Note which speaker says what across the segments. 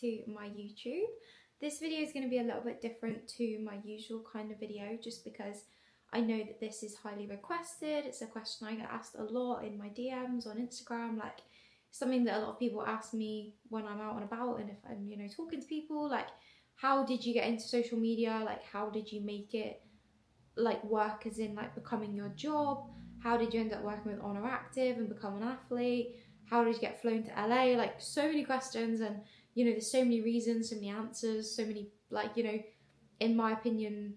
Speaker 1: to my YouTube. This video is going to be a little bit different to my usual kind of video just because I know that this is highly requested. It's a question I get asked a lot in my DMs on Instagram, like something that a lot of people ask me when I'm out and about and if I'm, talking to people, like how did you get into social media? Like how did you make it like work as in like becoming your job? How did you end up working with Oner Active and become an athlete? How did you get flown to LA? Like so many questions, and there's so many reasons, so many answers, so many in my opinion,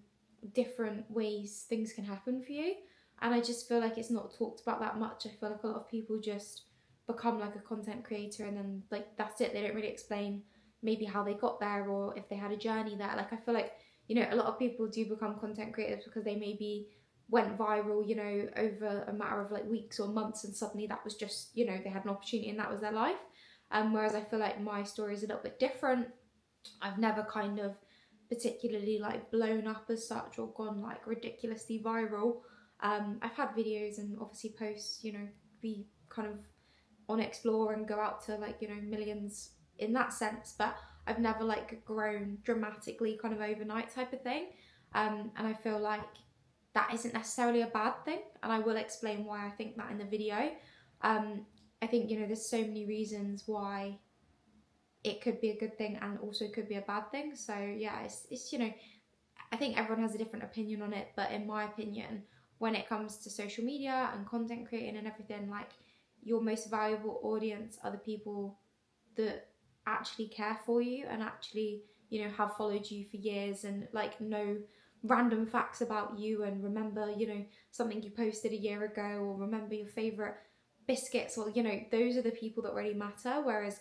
Speaker 1: different ways things can happen for you. And I just feel like it's not talked about that much. I feel like a lot of people just become like a content creator and then like that's it. They don't really explain maybe how they got there or if they had a journey there. Like I feel like a lot of people do become content creators because they maybe went viral, over a matter of like weeks or months, and suddenly that was just, they had an opportunity and that was their life. Whereas I feel like my story is a little bit different. I've never kind of particularly like blown up as such or gone like ridiculously viral. I've had videos and obviously posts, be kind of on explore and go out to like, millions in that sense, but I've never like grown dramatically kind of overnight type of thing. And I feel like that isn't necessarily a bad thing, and I will explain why I think that in the video. I think there's so many reasons why it could be a good thing and also could be a bad thing. So yeah, it's I think everyone has a different opinion on it, but in my opinion, when it comes to social media and content creating and everything, like your most valuable audience are the people that actually care for you and actually have followed you for years and like know random facts about you and remember something you posted a year ago or remember your favorite biscuits, or those are the people that really matter. Whereas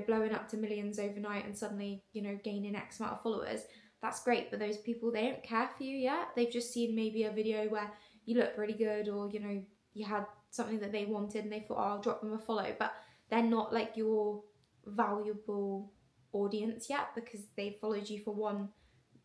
Speaker 1: blowing up to millions overnight and suddenly gaining X amount of followers, that's great, but those people, they don't care for you yet. They've just seen maybe a video where you look really good, or you had something that they wanted and they thought, oh, I'll drop them a follow, but they're not like your valuable audience yet because they followed you for one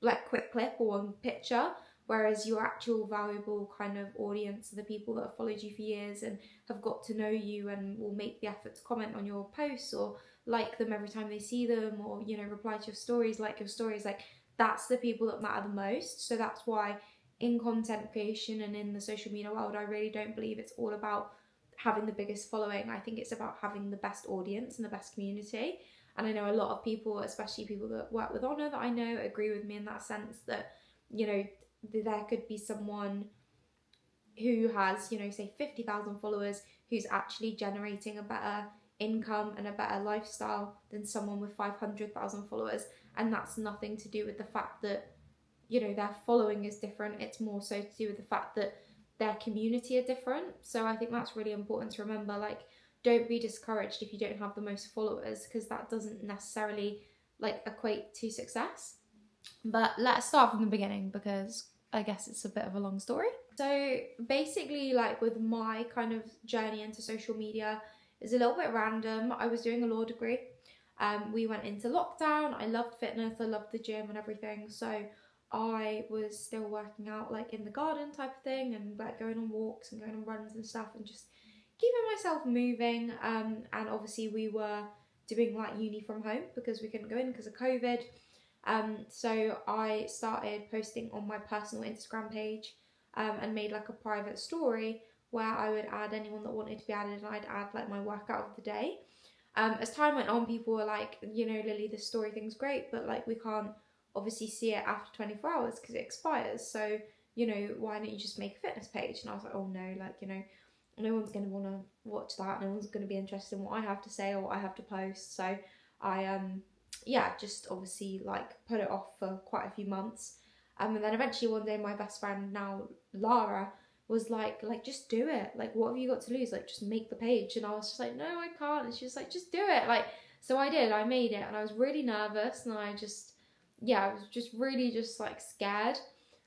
Speaker 1: like quick clip or one picture. Whereas your actual valuable kind of audience are the people that have followed you for years and have got to know you and will make the effort to comment on your posts or like them every time they see them, or reply to your stories, like your stories. Like that's the people that matter the most. So that's why in content creation and in the social media world, I really don't believe it's all about having the biggest following. I think it's about having the best audience and the best community. And I know a lot of people, especially people that work with Oner that I know, agree with me in that sense that there could be someone who has say 50,000 followers who's actually generating a better income and a better lifestyle than someone with 500,000 followers. And that's nothing to do with the fact that their following is different. It's more so to do with the fact that their community are different. So I think that's really important to remember. Like, don't be discouraged if you don't have the most followers, because that doesn't necessarily like equate to success. But let's start from the beginning because I guess it's a bit of a long story. So basically, like with my kind of journey into social media is a little bit random. I was doing a law degree. We went into lockdown. I loved fitness. I loved the gym and everything. So I was still working out like in the garden type of thing and like going on walks and going on runs and stuff and just keeping myself moving. And obviously we were doing like uni from home because we couldn't go in because of COVID. So I started posting on my personal Instagram page and made like a private story where I would add anyone that wanted to be added, and I'd add like my workout of the day. As time went on, people were like, Lily, this story thing's great, but like we can't obviously see it after 24 hours because it expires. So, why don't you just make a fitness page? And I was like, oh no, like, no one's going to want to watch that. No one's going to be interested in what I have to say or what I have to post. So I, just obviously like put it off for quite a few months. And then eventually one day my best friend, now Lara, was like, just do it. Like, what have you got to lose? Like, just make the page. And I was just like, no, I can't. And she was like, just do it. Like, so I did. I made it, and I was really nervous, and I was just really just like scared.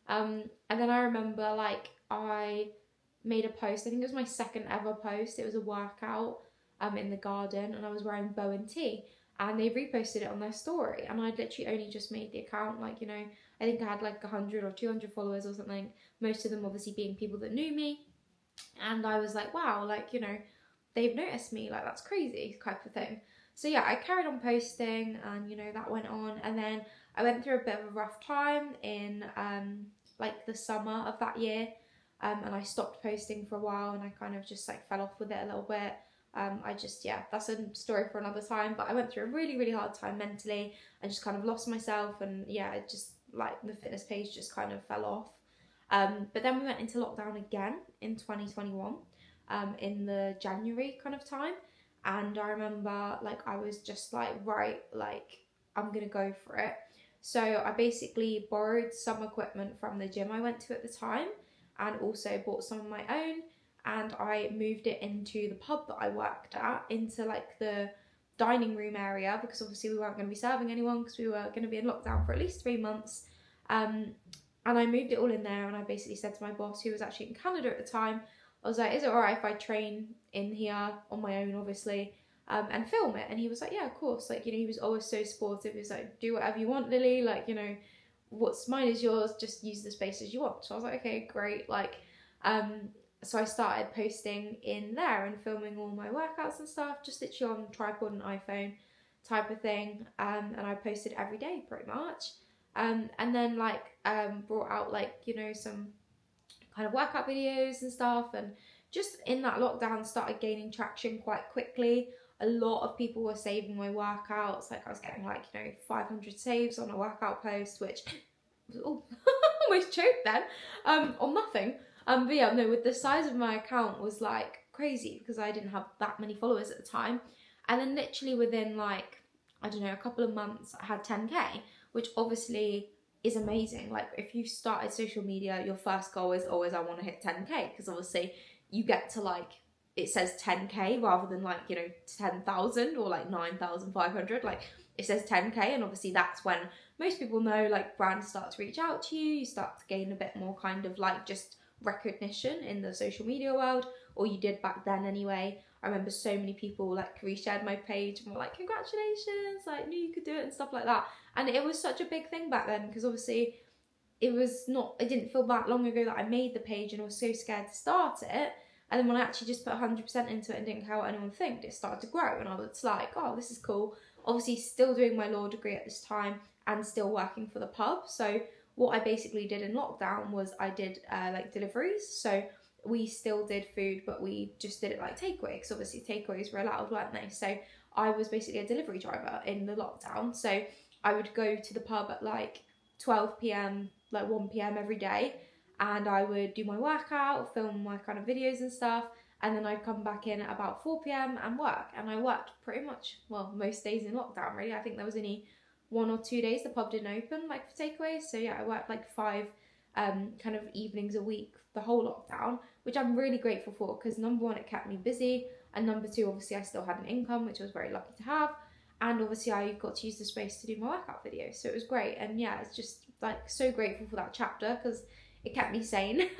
Speaker 1: And then I remember like I made a post. I think it was my second ever post. It was a workout in the garden, and I was wearing bow and tee, and they reposted it on their story. And I'd literally only just made the account, like, I think I had like 100 or 200 followers or something, most of them obviously being people that knew me. And I was like, wow, like, they've noticed me, like, that's crazy type of thing. So yeah, I carried on posting, and that went on. And then I went through a bit of a rough time in like the summer of that year, and I stopped posting for a while, and I kind of just like fell off with it a little bit. I just, yeah, that's a story for another time. But I went through a really, really hard time mentally. I just kind of lost myself, and yeah, it just like the fitness page just kind of fell off. But then we went into lockdown again in 2021, in the January kind of time. And I remember like I was just like, right, like I'm gonna go for it. So I basically borrowed some equipment from the gym I went to at the time, and also bought some of my own, and I moved it into the pub that I worked at, into like the dining room area, because obviously we weren't going to be serving anyone because we were going to be in lockdown for at least 3 months. And I moved it all in there, and I basically said to my boss, who was actually in Canada at the time, I was like, is it alright if I train in here on my own, obviously, and film it? And he was like, yeah, of course. Like, he was always so supportive. He was like, do whatever you want, Lily. Like, what's mine is yours. Just use the space as you want. So I was like, okay, great. Like, so I started posting in there and filming all my workouts and stuff, just literally on tripod and iPhone type of thing. And I posted every day pretty much. And then brought out some kind of workout videos and stuff, and just in that lockdown started gaining traction quite quickly. A lot of people were saving my workouts. Like I was getting 500 saves on a workout post, which almost choked then, on nothing. But yeah, no, with the size of my account was like crazy because I didn't have that many followers at the time. And then literally within I don't know, a couple of months, I had 10k, which obviously is amazing. Like if you started social media, your first goal is always, I want to hit 10k, because obviously you get to it says 10k rather than 10,000 or 9,500. It says 10k, and obviously that's when most people know brands start to reach out to you. You start to gain a bit more kind of just recognition in the social media world, or you did back then anyway. I remember so many people reshared my page and were like, congratulations, knew you could do it and stuff like that. And it was such a big thing back then, because obviously it didn't feel that long ago that I made the page, and I was so scared to start it. And then when I actually just put 100% into it and didn't care what anyone think, it started to grow, and I was like, oh, this is cool. Obviously still doing my law degree at this time and still working for the pub. So what I basically did in lockdown was I did deliveries. So we still did food, but we just did it takeaway, because obviously takeaways were allowed, weren't they? So I was basically a delivery driver in the lockdown. So I would go to the pub at 12 p.m, 1 p.m. every day, and I would do my workout, film my kind of videos and stuff, and then I'd come back in at about 4 p.m. and work. And I worked pretty much, most days in lockdown, really. I think there was only 1 or 2 days the pub didn't open for takeaways. So yeah, I worked 5 kind of evenings a week the whole lockdown, which I'm really grateful for, because number one, it kept me busy, and number two, obviously I still had an income, which I was very lucky to have, and obviously I got to use the space to do my workout videos, so it was great. And yeah, it's just so grateful for that chapter, because it kept me sane.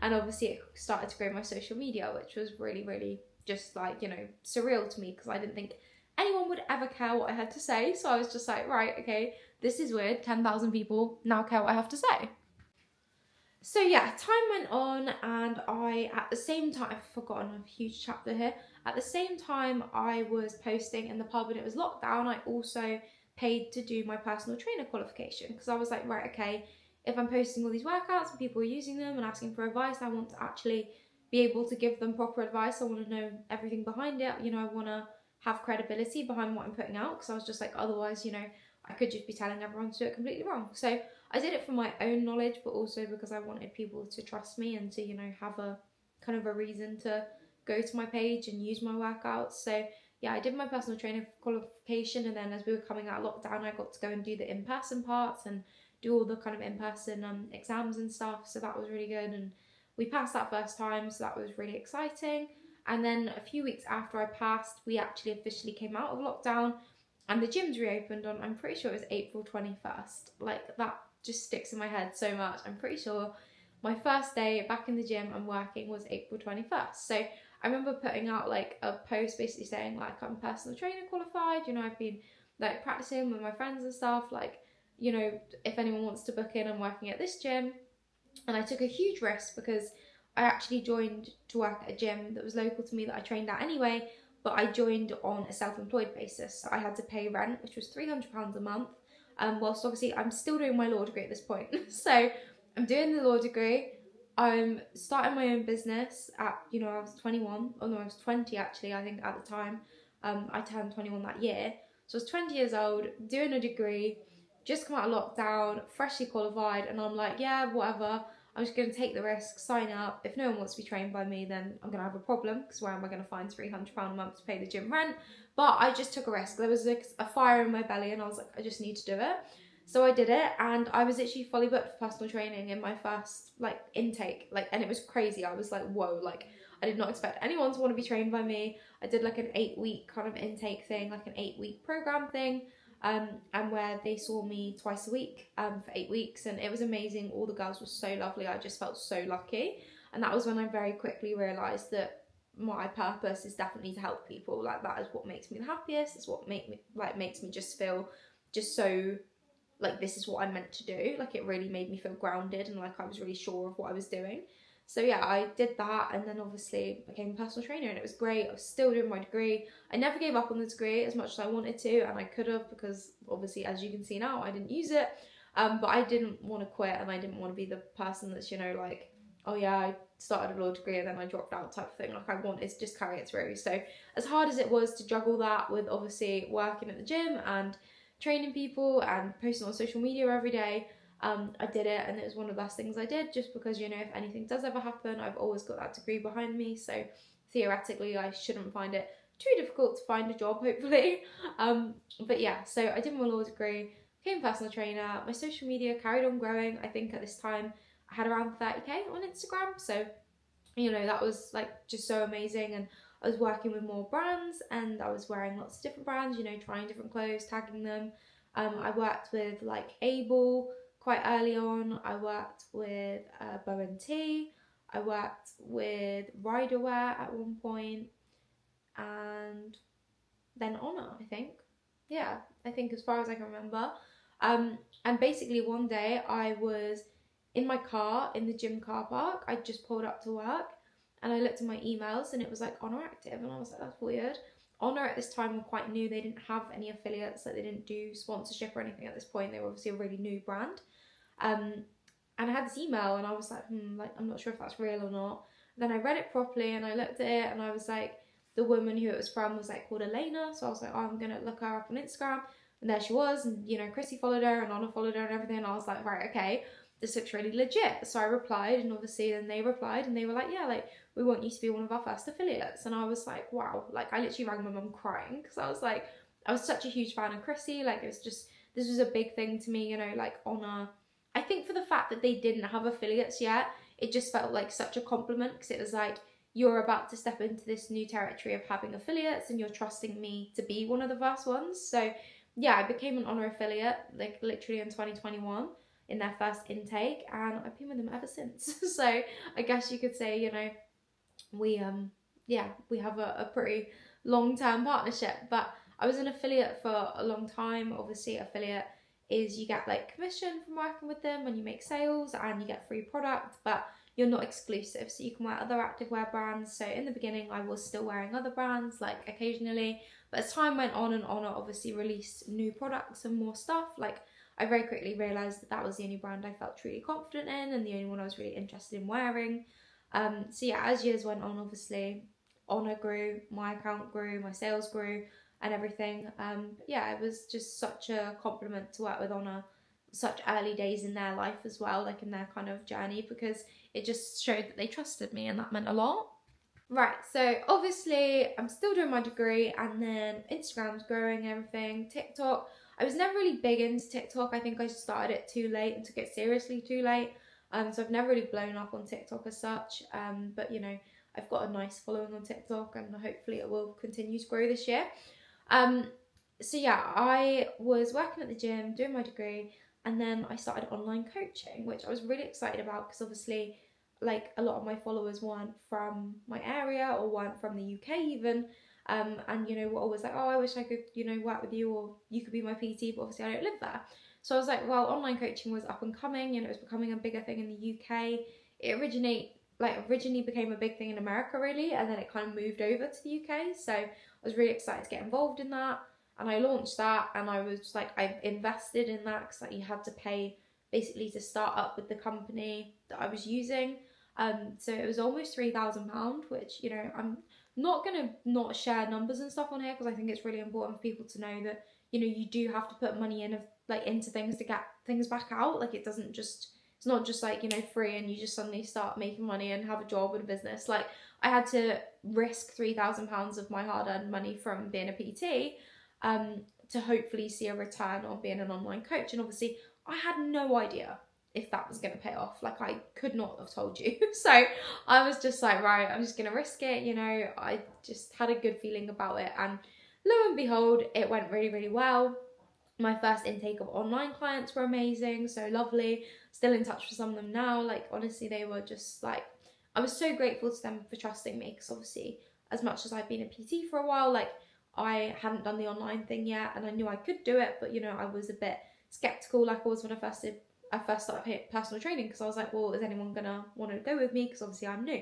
Speaker 1: And obviously it started to grow my social media, which was really, really just surreal to me, because I didn't think anyone would ever care what I had to say. So I was just like, right, okay, this is weird, 10,000 people now care what I have to say. So yeah, time went on, and I, at the same time, I've forgotten a huge chapter here. At the same time I was posting in the pub and it was lockdown, I also paid to do my personal trainer qualification, because I was like, right, okay, if I'm posting all these workouts and people are using them and asking for advice, I want to actually be able to give them proper advice. I want to know everything behind it. I want to have credibility behind what I'm putting out, because I was just like, otherwise, I could just be telling everyone to do it completely wrong. So I did it for my own knowledge, but also because I wanted people to trust me and to, have a kind of a reason to go to my page and use my workouts. So yeah, I did my personal trainer qualification, and then as we were coming out of lockdown, I got to go and do the in-person parts and do all the kind of in-person exams and stuff. So that was really good, and we passed that first time, so that was really exciting. And then a few weeks after I passed, we actually officially came out of lockdown, and the gyms reopened on, I'm pretty sure it was April 21st. That just sticks in my head so much. I'm pretty sure my first day back in the gym and working was April 21st. So I remember putting out a post basically saying I'm personal trainer qualified, I've been practicing with my friends and stuff, if anyone wants to book in, I'm working at this gym. And I took a huge risk, because I actually joined to work at a gym that was local to me that I trained at anyway, but I joined on a self-employed basis. So I had to pay rent, which was £300 a month, whilst obviously I'm still doing my law degree at this point. So I'm doing the law degree, I'm starting my own business at, I was 21, oh no, I was 20 actually, I think at the time. I turned 21 that year. So I was 20 years old, doing a degree, just come out of lockdown, freshly qualified, and I'm like, yeah, whatever. I'm just going to take the risk, sign up. If no one wants to be trained by me, then I'm going to have a problem, because where am I going to find £300 a month to pay the gym rent? But I just took a risk. There was a fire in my belly, and I was like, I just need to do it. So I did it, and I was actually fully booked for personal training in my first intake, and it was crazy. I was like, whoa, I did not expect anyone to want to be trained by me. I did an 8-week kind of intake thing, an 8-week program thing, and where they saw me twice a week for 8 weeks, and it was amazing. All the girls were so lovely. I just felt so lucky, and that was when I very quickly realised that my purpose is definitely to help people. That is what makes me the happiest. It's what makes me just feel just so this is what I'm meant to do. It really made me feel grounded, and I was really sure of what I was doing. So yeah, I did that, and then obviously became a personal trainer, and it was great. I was still doing my degree. I never gave up on the degree as much as I wanted to, and I could have, because obviously, as you can see now, I didn't use it. But I didn't want to quit, and I didn't want to be the person that's, oh yeah, I started a law degree and then I dropped out type of thing. I wanted to just carry it through. So as hard as it was to juggle that with obviously working at the gym and training people and posting on social media every day, I did it, and it was one of the best things I did, just because, if anything does ever happen, I've always got that degree behind me, so theoretically I shouldn't find it too difficult to find a job, hopefully. But yeah, so I did my law degree, became a personal trainer, my social media carried on growing. I think at this time I had around 30k on Instagram, so that was just so amazing, and I was working with more brands, and I was wearing lots of different brands, trying different clothes, tagging them. I worked with Able quite early on. I worked with Bow & T. I worked with Riderwear at one point, and then Oner, I think. Yeah, I think as far as I can remember. And basically one day I was in my car in the gym car park. I just pulled up to work, and I looked at my emails, and it was Oner Active, and I was like, that's weird. Oner at this time were quite new. They didn't have any affiliates, they didn't do sponsorship or anything at this point. They were obviously a really new brand. And I had this email, and I was like, I'm not sure if that's real or not. Then I read it properly, and I looked at it, and I was like, the woman who it was from was called Elena, so I was like, oh, I'm gonna look her up on Instagram, and there she was, and Chrissy followed her, and Oner followed her, and everything, and I was like, right, okay, this looks really legit. So I replied, and obviously then they replied, and they were like, yeah, we want you to be one of our first affiliates. And I was like, wow, I literally rang my mum crying, because I was like, I was such a huge fan of Chrissy. It was just, this was a big thing to me, Oner. I think for the fact that they didn't have affiliates yet, it just felt like such a compliment, because it was you're about to step into this new territory of having affiliates, and you're trusting me to be one of the first ones. So yeah, I became an Oner affiliate literally in 2021 in their first intake, and I've been with them ever since. So I guess you could say, we have a pretty long-term partnership. But I was an affiliate for a long time. Obviously, affiliate is you get commission from working with them when you make sales, and you get free product, but you're not exclusive, so you can wear other activewear brands. So in the beginning I was still wearing other brands occasionally, but as time went on, and Oner obviously released new products and more stuff, I very quickly realised that was the only brand I felt truly confident in, and the only one I was really interested in wearing. So yeah, as years went on, obviously Oner grew, my account grew, my sales grew, and everything. But yeah, it was just such a compliment to work with Oner such early days in their life as well, in their kind of journey, because it just showed that they trusted me, and that meant a lot. Right, so obviously I'm still doing my degree, and then Instagram's growing and everything. TikTok, I was never really big into TikTok. I think I started it too late and took it seriously too late. So I've never really blown up on TikTok as such. But I've got a nice following on TikTok, and hopefully it will continue to grow this year. So yeah, I was working at the gym, doing my degree, and then I started online coaching, which I was really excited about, because obviously a lot of my followers weren't from my area, or weren't from the UK even. And were always like, oh, I wish I could work with you, or you could be my PT, but obviously I don't live there. So I was like, well, online coaching was up and coming, it was becoming a bigger thing in the UK. It like originally became a big thing in America really, and then it kind of moved over to the UK. So I was really excited to get involved in that, and I launched that, and I was like, I invested in that because like you had to pay basically to start up with the company that I was using. So it was almost £3,000, which, you know, I'm not gonna not share numbers and stuff on here because I think it's really important for people to know that, you know, you do have to put money in like into things to get things back out. Like it's not just like, you know, free and you just suddenly start making money and have a job and a business. Like I had to risk £3,000 of my hard-earned money from being a PT to hopefully see a return on being an online coach. And obviously I had no idea if that was going to pay off. Like I could not have told you. So I was just like, right, I'm just going to risk it. You know, I just had a good feeling about it. And lo and behold, it went really, really well. My first intake of online clients were amazing, so lovely. Still in touch with some of them now. Like honestly, they were just like, I was so grateful to them for trusting me, because obviously as much as I've been a PT for a while, like I hadn't done the online thing yet, and I knew I could do it, but you know, I was a bit skeptical like I was when I first started personal training, because I was like, well, is anyone gonna want to go with me, because obviously I'm new.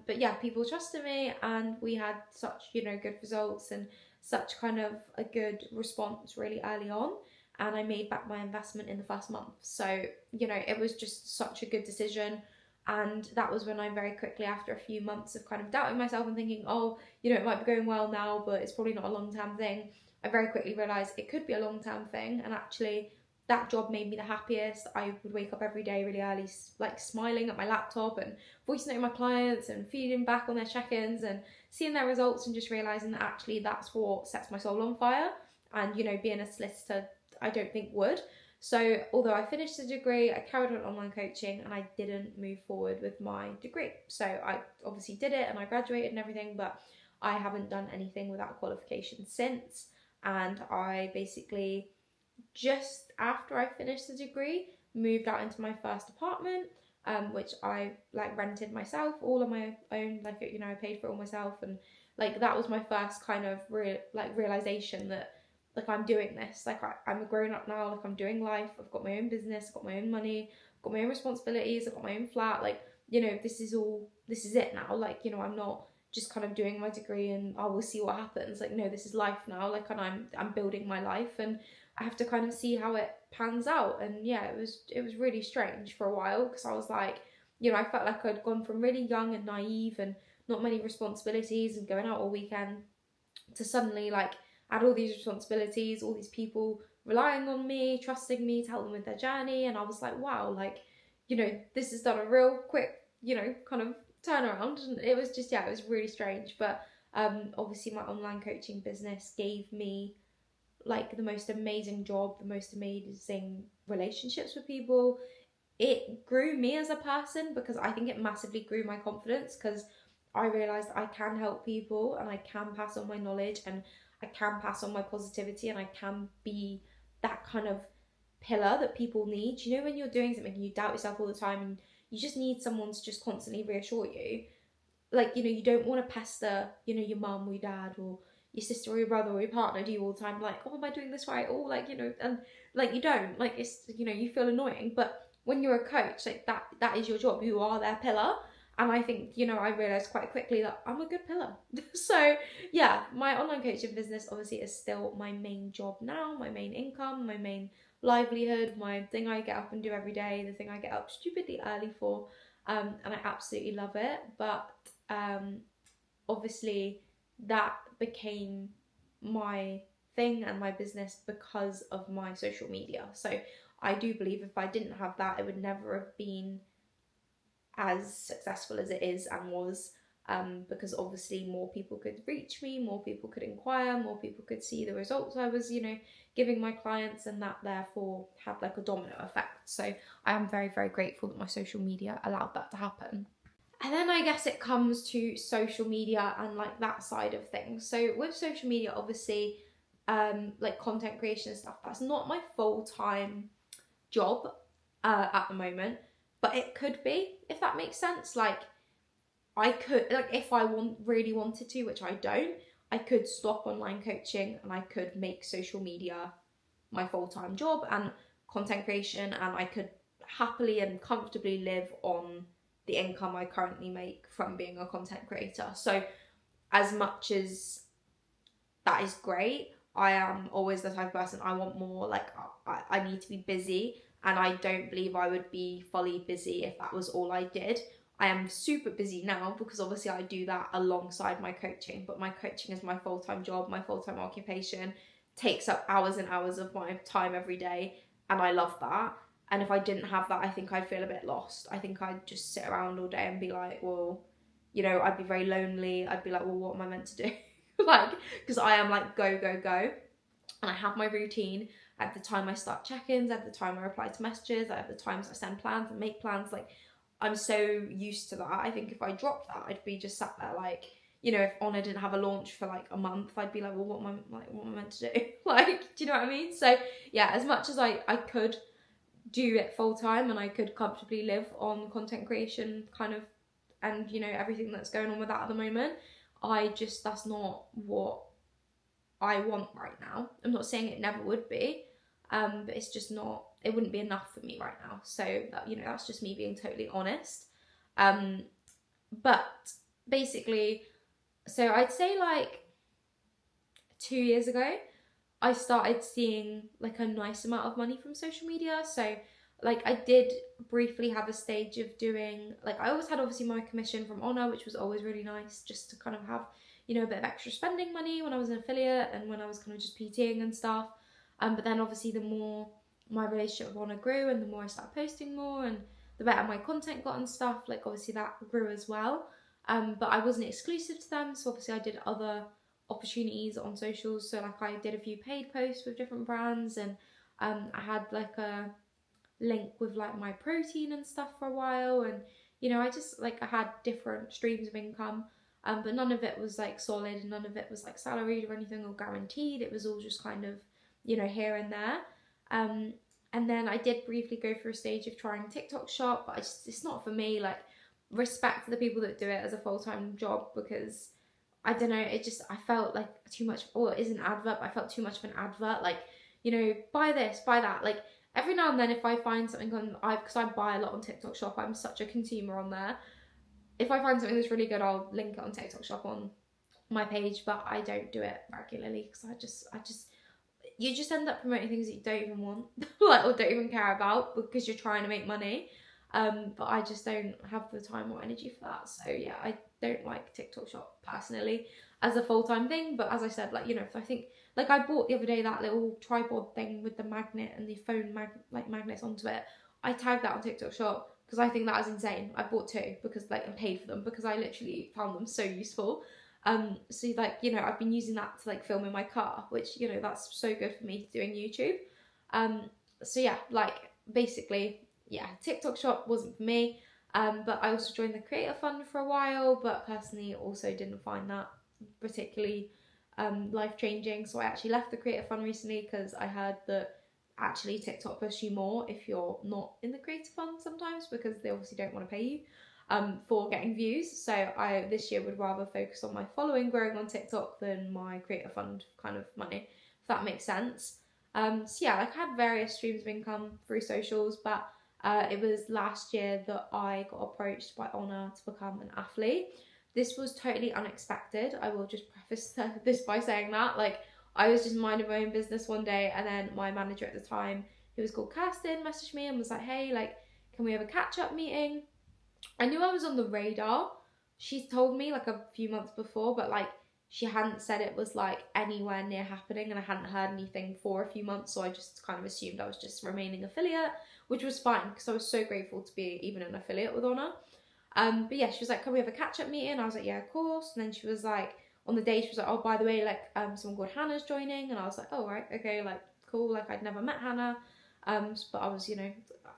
Speaker 1: But yeah, people trusted me, and we had such, you know, good results and such kind of a good response really early on, and I made back my investment in the first month. So, you know, it was just such a good decision. And that was when I very quickly, after a few months of kind of doubting myself and thinking, oh, you know, it might be going well now, but it's probably not a long-term thing, I very quickly realised it could be a long-term thing. And actually that job made me the happiest. I would wake up every day really early, like smiling at my laptop and voice noting my clients and feeding back on their check-ins and seeing their results, and just realising that actually that's what sets my soul on fire. And, you know, being a solicitor, I don't think would. So although I finished the degree, I carried on online coaching, and I didn't move forward with my degree. So I obviously did it and I graduated and everything, but I haven't done anything without qualification since. And I basically, just after I finished the degree, moved out into my first apartment, which I like rented myself, all on my own. Like, you know, I paid for it all myself, and like that was my first kind of realization that like I'm doing this. Like I'm a grown up now. Like I'm doing life. I've got my own business. I've got my own money. I've got my own responsibilities. I've got my own flat. Like, you know, this is it now. Like, you know, I'm not just kind of doing my degree and I will see what happens. Like, no, this is life now. Like, and I'm building my life, and I have to kind of see how it pans out. And yeah, it was really strange for a while, because I was like, you know, I felt like I'd gone from really young and naive and not many responsibilities and going out all weekend, to suddenly like add all these responsibilities, all these people relying on me, trusting me to help them with their journey. And I was like, wow, like, you know, this has done a real quick, you know, kind of turnaround. And it was just, yeah, it was really strange. But obviously my online coaching business gave me like the most amazing job, the most amazing relationships with people. It grew me as a person, because I think it massively grew my confidence, because I realised I can help people and I can pass on my knowledge and I can pass on my positivity, and I can be that kind of pillar that people need. You know, when you're doing something and you doubt yourself all the time and you just need someone to just constantly reassure you. Like, you know, you don't want to pester, you know, your mum or your dad or your sister or your brother or your partner, do you, all the time, like, oh, am I doing this right? Or like, you know, and like you don't, like, it's, you know, you feel annoying. But when you're a coach, like that is your job. You are their pillar. And I think, you know, I realised quite quickly that I'm a good pillar. So yeah, my online coaching business obviously is still my main job now, my main income, my main livelihood, my thing I get up and do every day, the thing I get up stupidly early for. And I absolutely love it. But obviously that became my thing and my business because of my social media. So I do believe if I didn't have that, it would never have been as successful as it is and was, because obviously more people could reach me, more people could inquire, more people could see the results I was, you know, giving my clients, and that therefore had like a domino effect. So I am very, very grateful that my social media allowed that to happen. And then I guess it comes to social media and like that side of things. So with social media, obviously, like content creation and stuff, that's not my full-time job at the moment, but it could be, if that makes sense. Like I could, like if I really wanted to, which I don't, I could stop online coaching and I could make social media my full-time job and content creation, and I could happily and comfortably live on the income I currently make from being a content creator. So as much as that is great, I am always the type of person, I want more. Like, I need to be busy, and I don't believe I would be fully busy if that was all I did. I am super busy now because obviously I do that alongside my coaching, but my coaching is my full-time job, my full-time occupation, takes up hours and hours of my time every day, and I love that. And if I didn't have that, I think I'd feel a bit lost. I think I'd just sit around all day and be like, well, you know, I'd be very lonely. I'd be like, well, what am I meant to do? Like, because I am like, go, go, go. And I have my routine. At the time I start check-ins, at the time I reply to messages, at the times I send plans and make plans. Like, I'm so used to that. I think if I dropped that, I'd be just sat there like, you know, if Oner didn't have a launch for like a month, I'd be like, well, what am I meant to do? Like, do you know what I mean? So yeah, as much as I could do it full time and I could comfortably live on content creation kind of, and you know, everything that's going on with that at the moment, that's not what I want right now. I'm not saying it never would be, but it's just not, it wouldn't be enough for me right now. So that, you know, that's just me being totally honest. But basically, so I'd say like 2 years ago, I started seeing like a nice amount of money from social media. So like I did briefly have a stage of doing, like I always had obviously my commission from Oner, which was always really nice just to kind of have, you know, a bit of extra spending money when I was an affiliate and when I was kind of just PTing and stuff. But then obviously the more my relationship with Oner grew and the more I started posting more and the better my content got and stuff, like obviously that grew as well. But I wasn't exclusive to them, so obviously I did other opportunities on socials. So like I did a few paid posts with different brands, and I had like a link with like my protein and stuff for a while, and you know, I just like I had different streams of income, but none of it was like solid and none of it was like salaried or anything or guaranteed. It was all just kind of, you know, here and there. And then I did briefly go through a stage of trying TikTok shop, but it's not for me. Like, respect for the people that do it as a full-time job, because I don't know, it just, I felt like too much, or it is an advert, but I felt too much of an advert, like, you know, buy this, buy that. Like, every now and then if I find something on, because I buy a lot on TikTok shop, I'm such a consumer on there. If I find something that's really good, I'll link it on TikTok shop on my page, but I don't do it regularly because you just end up promoting things that you don't even want, like, or don't even care about because you're trying to make money. But I just don't have the time or energy for that. So yeah, I don't like TikTok shop personally as a full-time thing. But as I said, like, you know, if I think, like, I bought the other day that little tripod thing with the magnet and the phone magnets onto it. I tagged that on TikTok shop because I think that is insane. I bought 2 because like I paid for them because I literally found them so useful. So like, you know, I've been using that to like film in my car, which, you know, that's so good for me doing YouTube. So yeah, like basically, yeah, TikTok shop wasn't for me. But I also joined the creator fund for a while, but personally also didn't find that particularly life-changing. So I actually left the creator fund recently because I heard that actually TikTok push you more if you're not in the creator fund sometimes, because they obviously don't want to pay you for getting views. So I this year would rather focus on my following growing on TikTok than my creator fund kind of money, if that makes sense. So yeah, like I had various streams of income through socials, but it was last year that I got approached by Oner to become an athlete. This was totally unexpected. I will just preface this by saying that. Like, I was just minding my own business one day, and then my manager at the time, who was called Kirsten, messaged me and was like, hey, like, can we have a catch-up meeting? I knew I was on the radar. She told me like a few months before, but like she hadn't said it was like anywhere near happening, and I hadn't heard anything for a few months, so I just kind of assumed I was just remaining affiliate, which was fine because I was so grateful to be even an affiliate with Oner. But yeah, she was like, can we have a catch-up meeting? I was like, yeah, of course. And then she was like, on the day, she was like, oh, by the way, like, someone called Hannah's joining. And I was like, oh, right, okay, like, cool. Like, I'd never met Hannah. But I was, you know,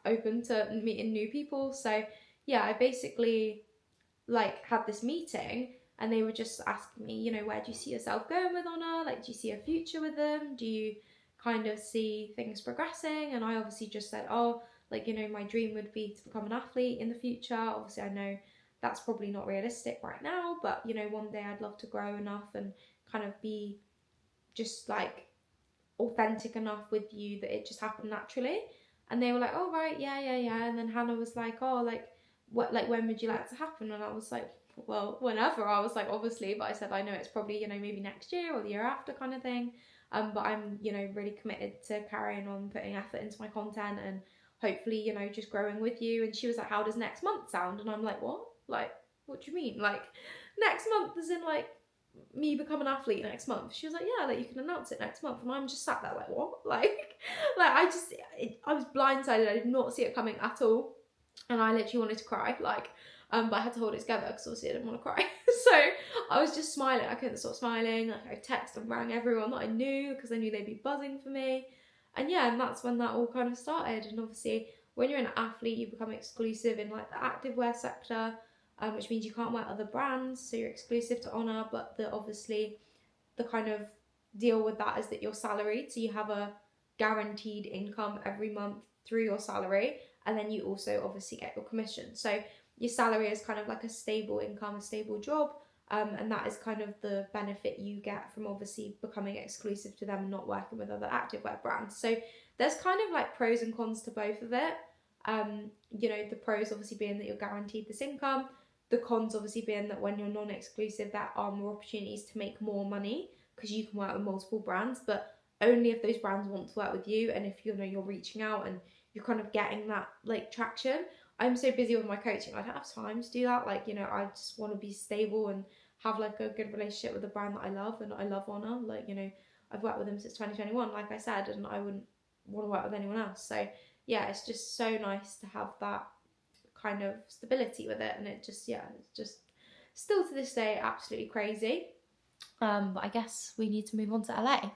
Speaker 1: open to meeting new people. So yeah, I basically like had this meeting, and they were just asking me, you know, where do you see yourself going with Oner? Like, do you see a future with them? Do you kind of see things progressing? And I obviously just said, oh, like, you know, my dream would be to become an athlete in the future. Obviously, I know that's probably not realistic right now, but, you know, one day I'd love to grow enough and kind of be just, like, authentic enough with you that it just happened naturally. And they were like, oh, right, yeah. And then Hannah was like, oh, like, what, like, when would you like to happen? And I was like, well, whenever. I was like, obviously, but I said, I know it's probably, you know, maybe next year or the year after kind of thing. But I'm, you know, really committed to carrying on putting effort into my content and hopefully, you know, just growing with you. And she was like, how does next month sound? And I'm like, what? Like, what do you mean? Like, next month as in, like, me become an athlete next month? She was like, yeah, like, you can announce it next month. And I'm just sat there like, what? Like I was blindsided. I did not see it coming at all. And I literally wanted to cry, like, but I had to hold it together because obviously I didn't want to cry. So I was just smiling. I couldn't stop smiling. Like, I texted and rang everyone that I knew because I knew they'd be buzzing for me. And yeah, and that's when that all kind of started. And obviously, when you're an athlete, you become exclusive in like the activewear sector, which means you can't wear other brands. So you're exclusive to Oner, but obviously the kind of deal with that is that you're salaried. So you have a guaranteed income every month through your salary. And then you also obviously get your commission. So your salary is kind of like a stable income, a stable job. And that is kind of the benefit you get from obviously becoming exclusive to them and not working with other activewear brands. So there's kind of like pros and cons to both of it. You know, the pros obviously being that you're guaranteed this income. The cons obviously being that when you're non-exclusive, there are more opportunities to make more money because you can work with multiple brands, but only if those brands want to work with you and if, you know, you're reaching out and you're kind of getting that like traction. I'm so busy with my coaching, I don't have time to do that. Like, you know, I just want to be stable and have like a good relationship with a brand that I love, and I love Oner. Like, you know, I've worked with them since 2021, like I said, and I wouldn't want to work with anyone else. So yeah, it's just so nice to have that kind of stability with it, and it just, yeah, it's just still to this day absolutely crazy. But I guess we need to move on to LA.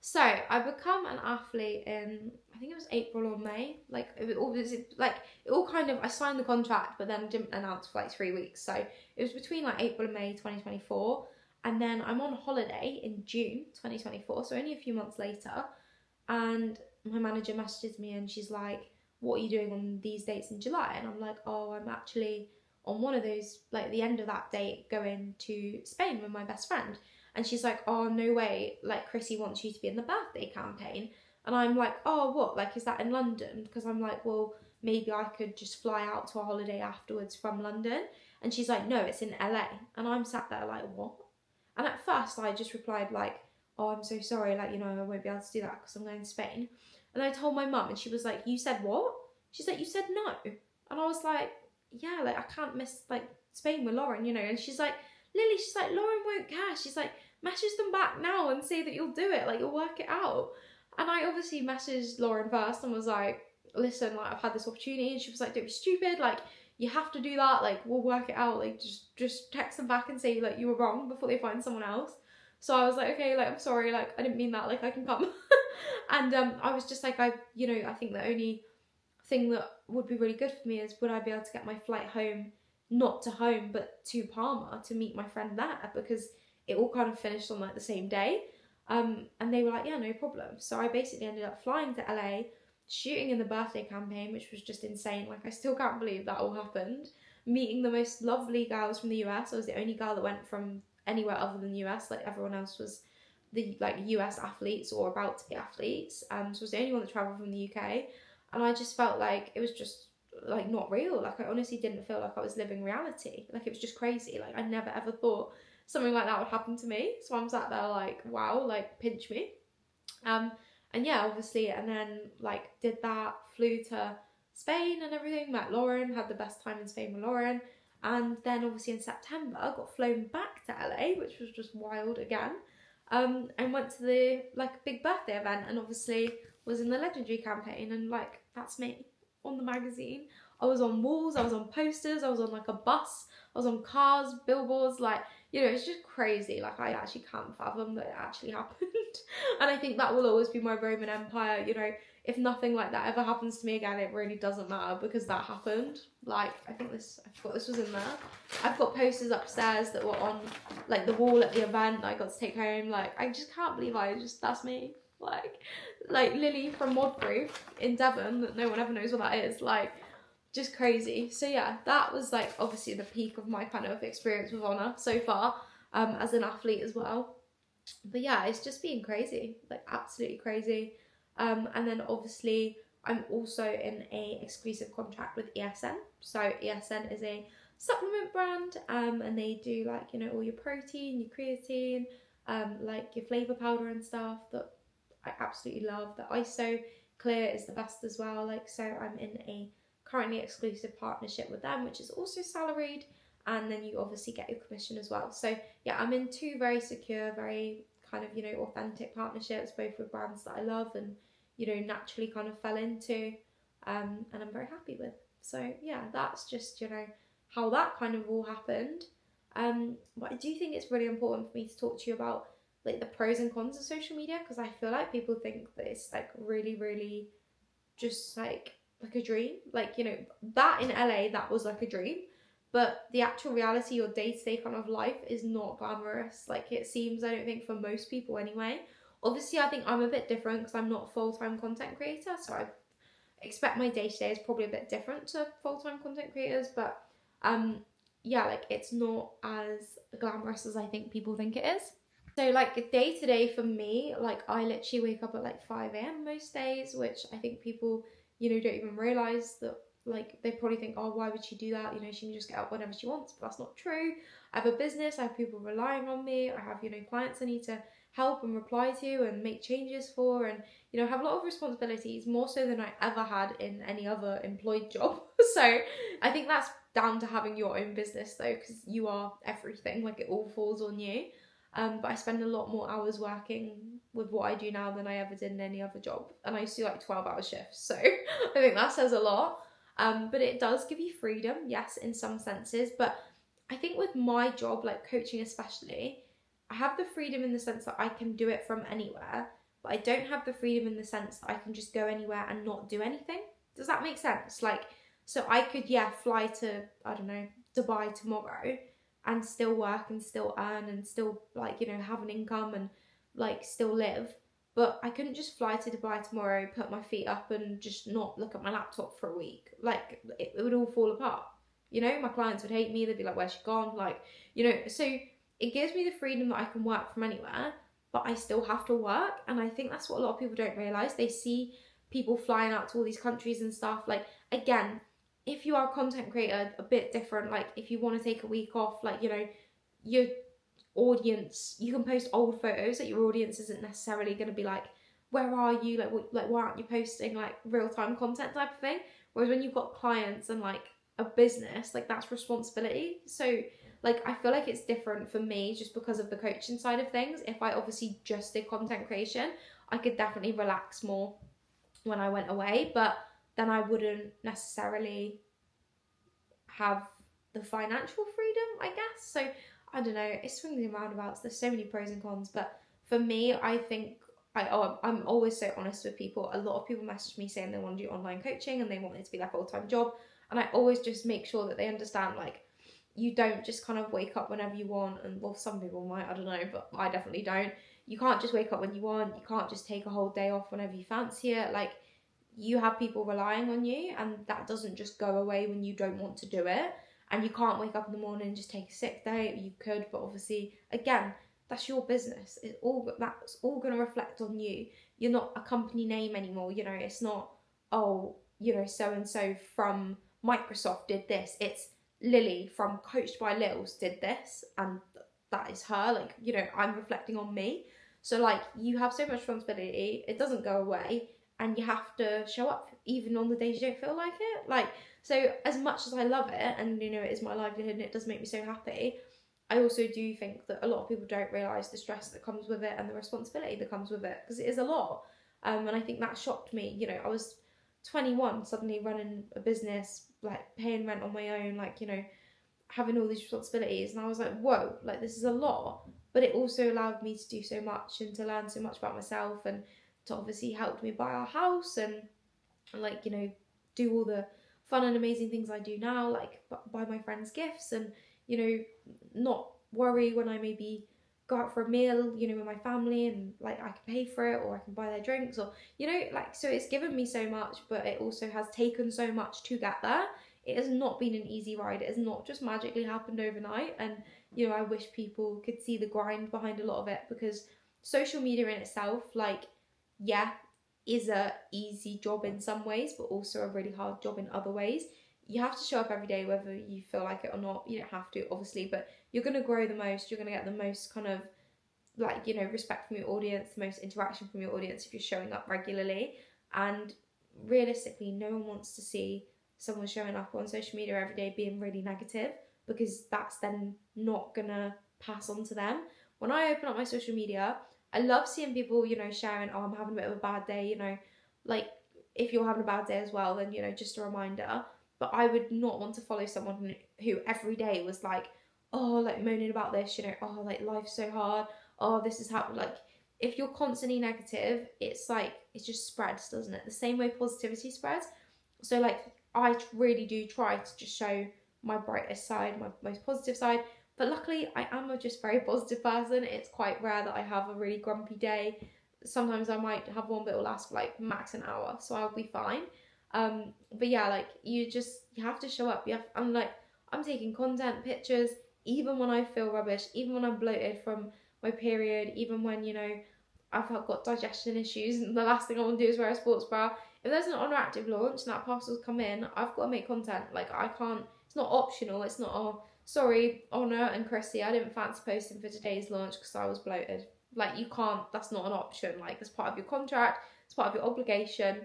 Speaker 1: So I become an athlete in, I think it was April or May. Like it all kind of, I signed the contract, but then didn't announce for like 3 weeks. So it was between like April and May 2024, and then I'm on holiday in June 2024. So only a few months later, and my manager messages me and she's like, "What are you doing on these dates in July?" And I'm like, "Oh, I'm actually on one of those, like the end of that date, going to Spain with my best friend." And she's like, "Oh, no way, like Chrissy wants you to be in the birthday campaign." And I'm like, "Oh, what? Like, is that in London?" Because I'm like, well, maybe I could just fly out to a holiday afterwards from London. And she's like, "No, it's in LA." And I'm sat there like, what? And at first I just replied like, "Oh, I'm so sorry, like, you know, I won't be able to do that because I'm going to Spain." And I told my mum and she was like, "You said what?" She's like, "You said no." And I was like, "Yeah, like I can't miss like Spain with Lauren, you know." And she's like, "Lily," she's like, "Lauren won't care." She's like, "Message them back now and say that you'll do it, like you'll work it out." And I obviously messaged Lauren first and was like, "Listen, like I've had this opportunity." And she was like, "Don't be stupid, like you have to do that, like we'll work it out, like just text them back and say like you were wrong before they find someone else." So I was like, "Okay, like I'm sorry, like I didn't mean that, like I can come." And I was just like, I think the only thing that would be really good for me is would I be able to get my flight home, not to home but to Palma to meet my friend there, because it all kind of finished on like the same day. And they were like, "Yeah, no problem." So I basically ended up flying to LA, shooting in the birthday campaign, which was just insane. Like I still can't believe that all happened. Meeting the most lovely girls from the US. I was the only girl that went from anywhere other than the US. Like everyone else was the like US athletes or about to be athletes. So I was the only one that travelled from the UK. And I just felt like it was just like not real. Like I honestly didn't feel like I was living reality. Like it was just crazy. Like I never ever thought something like that would happen to me. So I'm sat there like, wow, like pinch me. And yeah, obviously, and then like did that, flew to Spain and everything, met Lauren, had the best time in Spain with Lauren. And then obviously in September got flown back to LA, which was just wild again. And went to the like big birthday event, and obviously was in the Legendary campaign, and like that's me on the magazine. I was on walls, I was on posters, I was on like a bus, I was on cars, billboards, like, you know, it's just crazy. Like I actually can't fathom that it actually happened. And I think that will always be my Roman Empire, you know. If nothing like that ever happens to me again, it really doesn't matter because that happened. Like, I forgot this was in there. I've got posters upstairs that were on, like, the wall at the event that I got to take home. Like, I just can't believe that's me. Like Lily from Modproof in Devon, that no one ever knows what that is. Like, just crazy. So yeah, that was, like, obviously the peak of my kind of experience with Oner so far, as an athlete as well. But yeah, it's just been crazy. Like, absolutely crazy. And then obviously I'm also in a exclusive contract with ESN. So ESN is a supplement brand, and they do like, you know, all your protein, your creatine, like your flavor powder and stuff that I absolutely love. The ISO clear is the best as well. Like, so I'm in a currently exclusive partnership with them, which is also salaried, and then you obviously get your commission as well. So yeah, I'm in two very secure, very kind of, you know, authentic partnerships, both with brands that I love and, you know, naturally kind of fell into, and I'm very happy with. So yeah, that's just, you know, how that kind of all happened. But I do think it's really important for me to talk to you about like the pros and cons of social media, because I feel like people think that it's like really, really just like a dream. Like, you know, that in LA, that was like a dream. But the actual reality, your day-to-day kind of life is not glamorous. Like it seems, I don't think, for most people anyway. Obviously, I think I'm a bit different because I'm not a full-time content creator. So I expect my day-to-day is probably a bit different to full-time content creators. But yeah, like it's not as glamorous as I think people think it is. So like day to day for me, like I literally wake up at like 5 a.m. most days, which I think people, you know, don't even realize that. Like they probably think, oh, why would she do that? You know, she can just get up whenever she wants, but that's not true. I have a business, I have people relying on me, I have, you know, clients I need to help and reply to and make changes for, and, you know, have a lot of responsibilities, more so than I ever had in any other employed job. So I think that's down to having your own business though, because you are everything, like it all falls on you. But I spend a lot more hours working with what I do now than I ever did in any other job. And I used to do like 12-hour shifts. So I think that says a lot. But it does give you freedom, yes, in some senses. But I think with my job, like coaching especially, I have the freedom in the sense that I can do it from anywhere. But I don't have the freedom in the sense that I can just go anywhere and not do anything. Does that make sense? Like, so I could, yeah, fly to, I don't know, Dubai tomorrow and still work and still earn and still, like, you know, have an income and like still live. But I couldn't just fly to Dubai tomorrow, put my feet up and just not look at my laptop for a week. Like it would all fall apart. You know, my clients would hate me. They'd be like, where's she gone? Like, you know, so it gives me the freedom that I can work from anywhere, but I still have to work. And I think that's what a lot of people don't realize. They see people flying out to all these countries and stuff. Like, again, if you are a content creator, a bit different. Like if you want to take a week off, like, you know, your audience, you can post old photos that your audience isn't necessarily going to be like, where are you? Like why aren't you posting like real-time content type of thing? Whereas when you've got clients and like a business, like that's responsibility. So like I feel like it's different for me just because of the coaching side of things. If I obviously just did content creation, I could definitely relax more when I went away, but then I wouldn't necessarily have the financial freedom, I guess. So I don't know, it swings and roundabouts. There's so many pros and cons, but for me, I think I'm always so honest with people. A lot of people message me saying they want to do online coaching and they want it to be their full-time job, and I always just make sure that they understand, like, you don't just kind of wake up whenever you want. And well, some people might, I don't know, but I definitely don't. You can't just wake up when you want. You can't just take a whole day off whenever you fancy it. Like, you have people relying on you, and that doesn't just go away when you don't want to do it. And you can't wake up in the morning and just take a sick day. You could, but obviously, again, that's your business. That's all going to reflect on you. You're not a company name anymore. You know, it's not, oh, you know, so and so from Microsoft did this. It's Lily from Coached by Lils did this, and that is her. Like, you know, I'm reflecting on me. So like, you have so much responsibility. It doesn't go away, and you have to show up even on the days you don't feel like it. Like, so as much as I love it, and you know, it is my livelihood and it does make me so happy, I also do think that a lot of people don't realise the stress that comes with it and the responsibility that comes with it, because it is a lot. And I think that shocked me. You know, I was 21, suddenly running a business, like paying rent on my own, like, you know, having all these responsibilities, and I was like, whoa, like this is a lot. But it also allowed me to do so much and to learn so much about myself, and to obviously help me buy our house and like, you know, do all the fun and amazing things I do now, like buy my friends gifts and, you know, not worry when I maybe go out for a meal, you know, with my family, and like I can pay for it or I can buy their drinks, or, you know, like, so it's given me so much, but it also has taken so much to get there. It has not been an easy ride. It has not just magically happened overnight. And, you know, I wish people could see the grind behind a lot of it, because social media in itself, like, yeah, is a easy job in some ways, but also a really hard job in other ways. You have to show up every day whether you feel like it or not. You don't have to, obviously, but you're going to grow the most, you're going to get the most kind of like, you know, respect from your audience, the most interaction from your audience if you're showing up regularly. And realistically, no one wants to see someone showing up on social media every day being really negative, because that's then not gonna pass on to them. When I open up my social media, I love seeing people, you know, sharing, oh, I'm having a bit of a bad day, you know, like if you're having a bad day as well, then, you know, just a reminder. But I would not want to follow someone who every day was like, oh, like moaning about this, you know, oh, like life's so hard, oh, this is how, like, if you're constantly negative, it's like, it just spreads, doesn't it? The same way positivity spreads. So, like, I really do try to just show my brightest side, my most positive side. But luckily, I am a just very positive person. It's quite rare that I have a really grumpy day. Sometimes I might have one, but it'll last for like max an hour, so I'll be fine. But yeah, like you have to show up. I'm taking content, pictures, even when I feel rubbish, even when I'm bloated from my period, even when, you know, I've got digestion issues and the last thing I want to do is wear a sports bra. If there's an Oner Active launch and that parcel's come in, I've got to make content. Like, I can't, it's not optional. It's not, oh, sorry, Oner and Chrissy, I didn't fancy posting for today's launch because I was bloated. Like, you can't, that's not an option. Like, it's part of your contract, it's part of your obligation.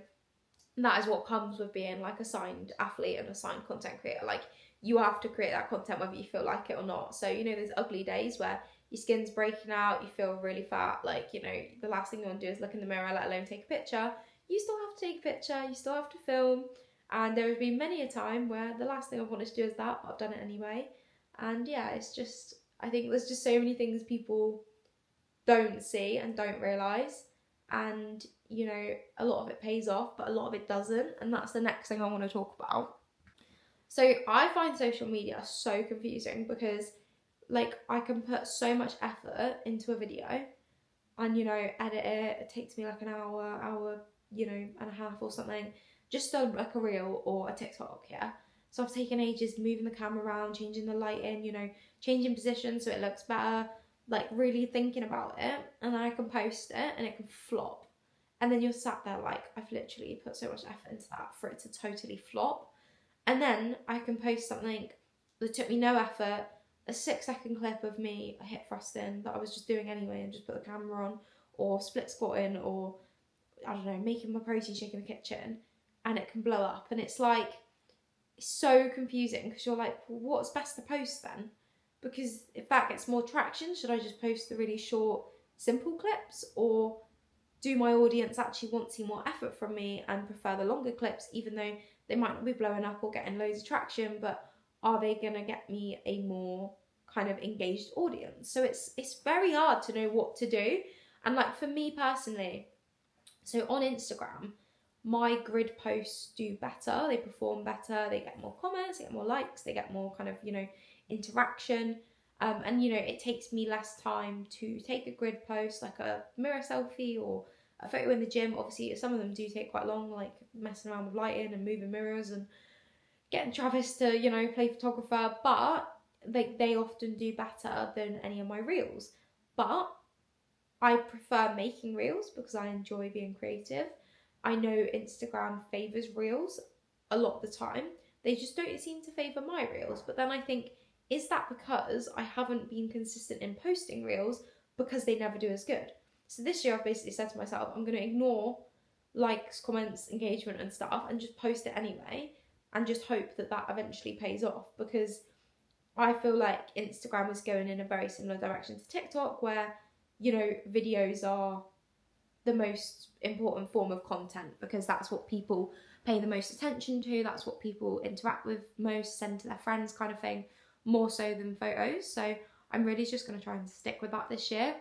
Speaker 1: And that is what comes with being like a signed athlete and a signed content creator. Like, you have to create that content whether you feel like it or not. So, you know, there's ugly days where your skin's breaking out, you feel really fat, like, you know, the last thing you want to do is look in the mirror, let alone take a picture. You still have to take a picture, you still have to film, and there has been many a time where the last thing I wanted to do is that, but I've done it anyway. And yeah, it's just, I think there's just so many things people don't see and don't realise, and, you know, a lot of it pays off, but a lot of it doesn't, and that's the next thing I want to talk about. So I find social media so confusing because, like, I can put so much effort into a video and, you know, edit it. It takes me like an hour, you know, and a half or something, just to like a reel or a TikTok, yeah. So I've taken ages moving the camera around, changing the lighting, you know, changing position so it looks better, like really thinking about it, and then I can post it and it can flop. And then you're sat there like, I've literally put so much effort into that for it to totally flop. And then I can post something that took me no effort, a 6-second clip of me hip thrusting that I was just doing anyway and just put the camera on, or split squatting, or I don't know, making my protein shake in the kitchen, and it can blow up. And it's like, it's so confusing because you're like, well, what's best to post then? Because if that gets more traction, should I just post the really short, simple clips, or do my audience actually want to see more effort from me and prefer the longer clips, even though they might not be blowing up or getting loads of traction, but are they going to get me a more kind of engaged audience? So it's very hard to know what to do. And like for me personally, so on Instagram, my grid posts do better, they perform better, they get more comments, they get more likes, they get more kind of, you know, interaction. And, you know, it takes me less time to take a grid post, like a mirror selfie or a photo in the gym. Obviously, some of them do take quite long, like messing around with lighting and moving mirrors and getting Travis to, you know, play photographer. But they often do better than any of my reels. But I prefer making reels because I enjoy being creative. I know Instagram favours reels a lot of the time. They just don't seem to favour my reels. But then I think, is that because I haven't been consistent in posting reels because they never do as good? So this year I've basically said to myself, I'm going to ignore likes, comments, engagement and stuff and just post it anyway and just hope that that eventually pays off, because I feel like Instagram is going in a very similar direction to TikTok, where, you know, videos are the most important form of content because that's what people pay the most attention to, that's what people interact with most, send to their friends kind of thing, more so than photos. So I'm really just going to try and stick with that this year.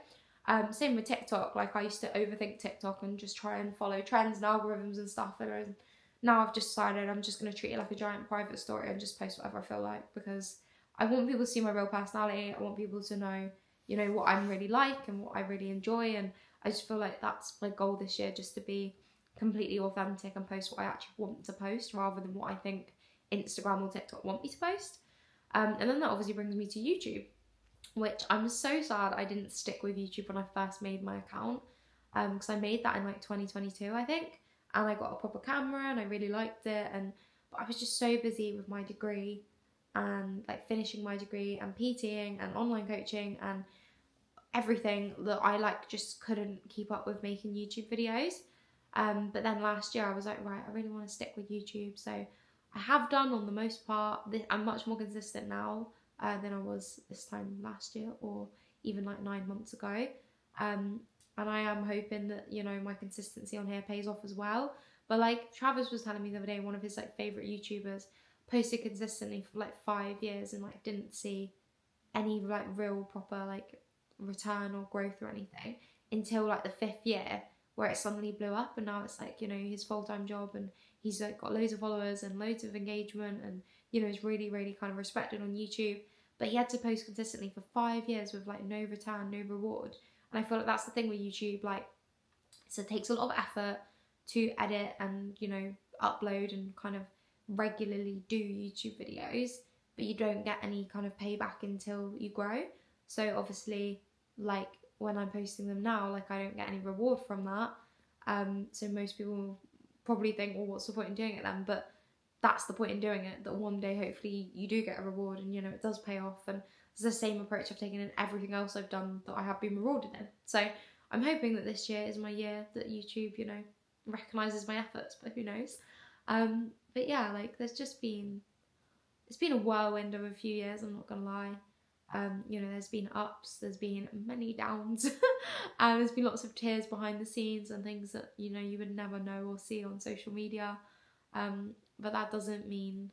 Speaker 1: Same with TikTok. Like, I used to overthink TikTok and just try and follow trends and algorithms and stuff, and now I've just decided I'm just going to treat it like a giant private story and just post whatever I feel like, because I want people to see my real personality. I want people to know, you know, what I'm really like and what I really enjoy, and I just feel like that's my goal this year, just to be completely authentic and post what I actually want to post rather than what I think Instagram or TikTok want me to post. And then that obviously brings me to YouTube, which I'm so sad I didn't stick with YouTube when I first made my account. because I made that in like 2022, I think, and I got a proper camera and I really liked it, but I was just so busy with my degree and like finishing my degree and PTing and online coaching and everything that I like just couldn't keep up with making YouTube videos. But then last year I was like, right, I really want to stick with YouTube, so I have done on the most part. I'm much more consistent now than I was this time last year or even like 9 months ago. And I am hoping that, you know, my consistency on here pays off as well. But like Travis was telling me the other day, one of his like favorite YouTubers posted consistently for like 5 years and like didn't see any like real proper like return or growth or anything until like the 5th year, where it suddenly blew up, and now it's like, you know, his full-time job, and he's like got loads of followers and loads of engagement, and you know, is really kind of respected on YouTube. But he had to post consistently for 5 years with like no return, no reward. And I feel like that's the thing with YouTube, like, so it takes a lot of effort to edit and, you know, upload and kind of regularly do YouTube videos, but you don't get any kind of payback until you grow. So obviously, like when I'm posting them now, like I don't get any reward from that. So most people probably think, well, what's the point in doing it then? But that's the point in doing it, that one day hopefully you do get a reward and, you know, it does pay off. And it's the same approach I've taken in everything else I've done that I have been rewarded in. So I'm hoping that this year is my year that YouTube, you know, recognises my efforts, but who knows. But yeah, like it's been a whirlwind of a few years, I'm not gonna lie. You know, there's been ups, there's been many downs, and there's been lots of tears behind the scenes and things that, you know, you would never know or see on social media. But that doesn't mean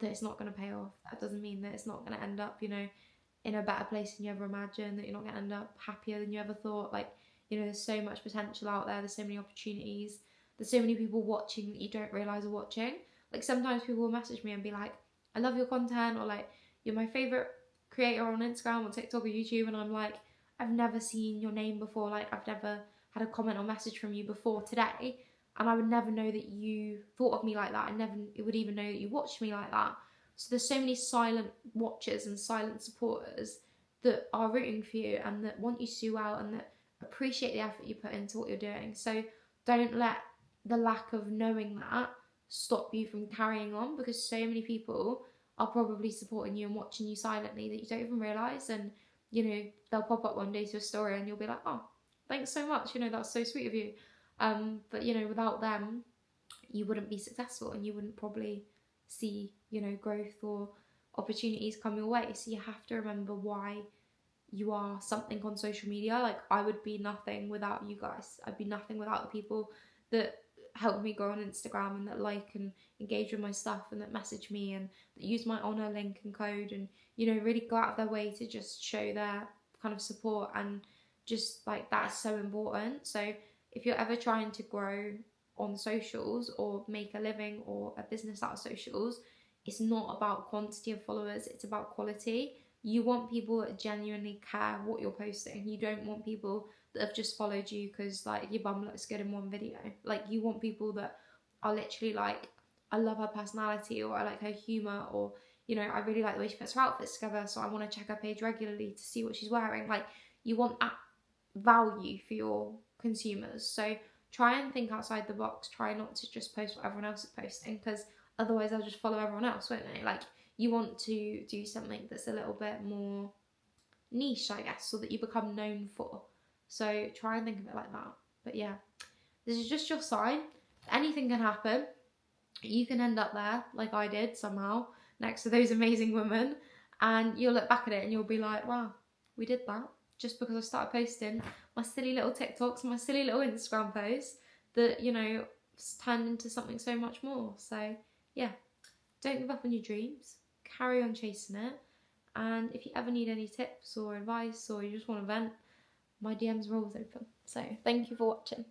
Speaker 1: that it's not going to pay off. That doesn't mean that it's not going to end up, you know, in a better place than you ever imagined, that you're not going to end up happier than you ever thought. Like, you know, there's so much potential out there, there's so many opportunities, there's so many people watching that you don't realise are watching. Like, sometimes people will message me and be like, I love your content, or like, you're my favourite creator on Instagram or TikTok or YouTube, and I'm like, I've never seen your name before, like I've never had a comment or message from you before today, and I would never know that you thought of me like that. I never would even know that you watched me like that. So there's so many silent watchers and silent supporters that are rooting for you and that want you to do well and that appreciate the effort you put into what you're doing. So don't let the lack of knowing that stop you from carrying on, because so many people are probably supporting you and watching you silently that you don't even realise. And, you know, they'll pop up one day to a story and you'll be like, oh, thanks so much, you know, that's so sweet of you. But, you know, without them, you wouldn't be successful and you wouldn't probably see, you know, growth or opportunities come your way. So you have to remember why you are something on social media. Like, I would be nothing without you guys. I'd be nothing without the people that help me grow on Instagram and that like and engage with my stuff and that message me and that use my Oner link and code and, you know, really go out of their way to just show their kind of support. And just like, that is so important. So if you're ever trying to grow on socials or make a living or a business out of socials, it's not about quantity of followers, it's about quality. You want people that genuinely care what you're posting. You don't want people that have just followed you because like your bum looks good in one video. Like, you want people that are literally like, I love her personality, or I like her humour, or, you know, I really like the way she puts her outfits together, so I want to check her page regularly to see what she's wearing. Like, you want that value for your consumers. So try and think outside the box. Try not to just post what everyone else is posting, because otherwise they'll just follow everyone else, won't they? Like, you want to do something that's a little bit more niche, I guess, so that you become known for. So try and think of it like that. But yeah, this is just your sign. Anything can happen. You can end up there, like I did somehow, next to those amazing women, and you'll look back at it and you'll be like, wow, we did that just because I started posting my silly little TikToks, my silly little Instagram posts that, you know, turned into something so much more. So yeah, don't give up on your dreams. Carry on chasing it. And if you ever need any tips or advice, or you just want to vent, my DMs are always open. So thank you for watching.